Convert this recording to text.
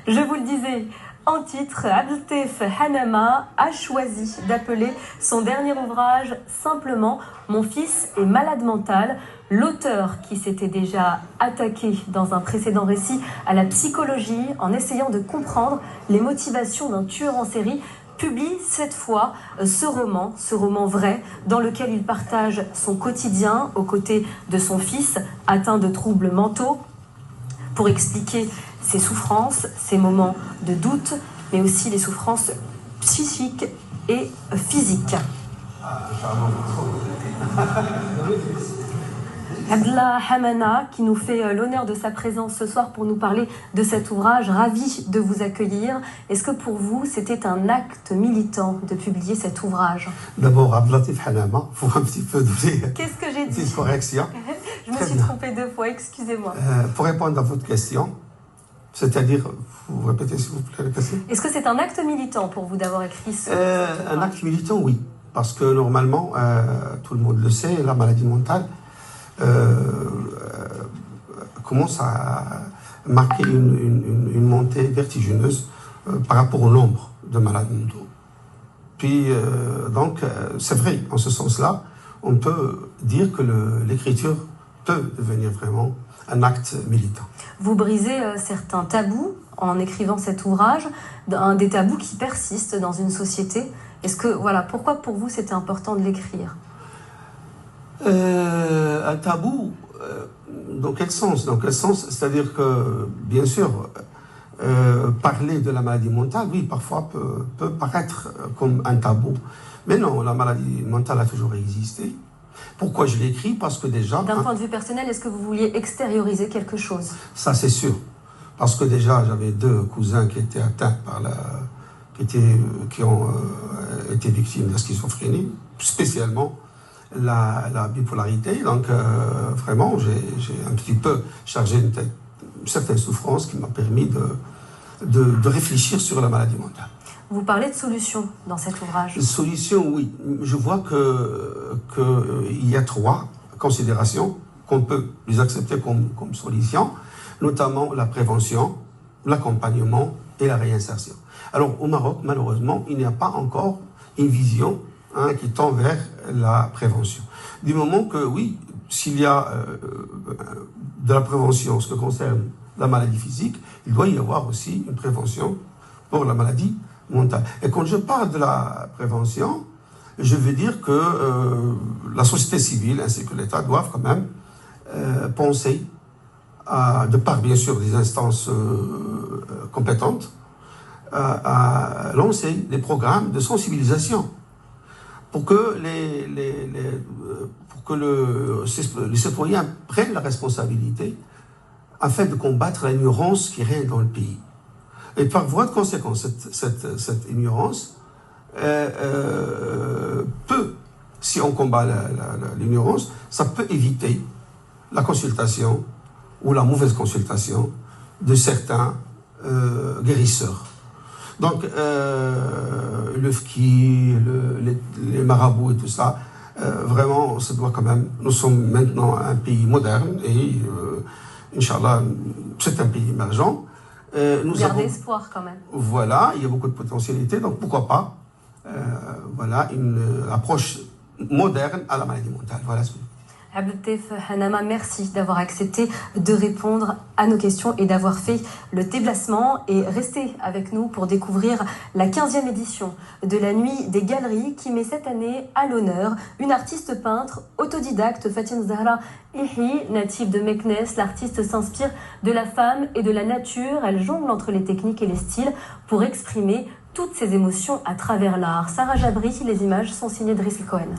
Je vous le disais, en titre, Abdelteef Hanama a choisi d'appeler son dernier ouvrage simplement « Mon fils est malade mental ». L'auteur, qui s'était déjà attaqué dans un précédent récit à la psychologie en essayant de comprendre les motivations d'un tueur en série, publie cette fois ce roman vrai, dans lequel il partage son quotidien aux côtés de son fils atteint de troubles mentaux pour expliquer ses souffrances, ses moments de doute, mais aussi les souffrances psychiques et physiques. Abdellah Hamana, qui nous fait l'honneur de sa présence ce soir pour nous parler de cet ouvrage, ravi de vous accueillir. Est-ce que pour vous, c'était un acte militant de publier cet ouvrage? D'abord, Abdellah Hamana, pour un petit peu donner Qu'est-ce que j'ai dit? Une correction. Je me suis trompée 2 fois, excusez-moi. Pour répondre à votre question, c'est-à-dire, vous répétez s'il vous plaît la question. Est-ce que c'est un acte militant pour vous d'avoir écrit ce Un acte militant, oui. Parce que normalement, tout le monde le sait, la maladie mentale commence à marquer une montée vertigineuse par rapport au nombre de malades mentaux. Puis, donc, c'est vrai, en ce sens-là, on peut dire que l'écriture peut devenir vraiment un acte militant. Vous brisez certains tabous en écrivant cet ouvrage, des tabous qui persistent dans une société. Est-ce que, voilà, pourquoi pour vous c'était important de l'écrire? Un tabou, dans quel sens? Dans quel sens? C'est-à-dire que, bien sûr, parler de la maladie mentale, oui, parfois peut paraître comme un tabou. Mais non, la maladie mentale a toujours existé. Pourquoi je l'écris? Parce que déjà... D'un point de vue personnel, est-ce que vous vouliez extérioriser quelque chose? Ça, c'est sûr. Parce que déjà, j'avais 2 cousins qui étaient atteints par qui ont été victimes de la schizophrénie, spécialement la bipolarité. Donc, vraiment, j'ai un petit peu chargé une certaine souffrance qui m'a permis de réfléchir sur la maladie mentale. Vous parlez de solutions dans cet ouvrage. Solutions, oui. Je vois qu'il y a 3 considérations qu'on peut les accepter comme solutions, notamment la prévention, l'accompagnement et la réinsertion. Alors, au Maroc, malheureusement, il n'y a pas encore une vision qui tend vers la prévention. Du moment que, oui, s'il y a de la prévention en ce qui concerne la maladie physique, il doit y avoir aussi une prévention pour la maladie mentale. Et quand je parle de la prévention, je veux dire que la société civile ainsi que l'État doivent quand même penser, de part bien sûr des instances compétentes, à lancer des programmes de sensibilisation pour que les citoyens prennent la responsabilité afin de combattre l'ignorance qui règne dans le pays. Et par voie de conséquence, cette ignorance peut, si on combat l'ignorance, ça peut éviter la consultation ou la mauvaise consultation de certains guérisseurs. Donc, le FKI, les marabouts et tout ça, vraiment, ça doit quand même... Nous sommes maintenant un pays moderne et, Inch'Allah, c'est un pays émergent. Nous gardez espoir quand même. Voilà, il y a beaucoup de potentialités, donc pourquoi pas voilà, une approche moderne à la maladie mentale. Voilà ce que... Abdelteef Hanama, merci d'avoir accepté de répondre à nos questions et d'avoir fait le déplacement. Et restez avec nous pour découvrir la 15e édition de la Nuit des Galeries qui met cette année à l'honneur une artiste peintre autodidacte, Fatim Zahra Ihi, native de Meknès. L'artiste s'inspire de la femme et de la nature. Elle jongle entre les techniques et les styles pour exprimer toutes ses émotions à travers l'art. Sarah Jabri, les images sont signées Driss Cohen.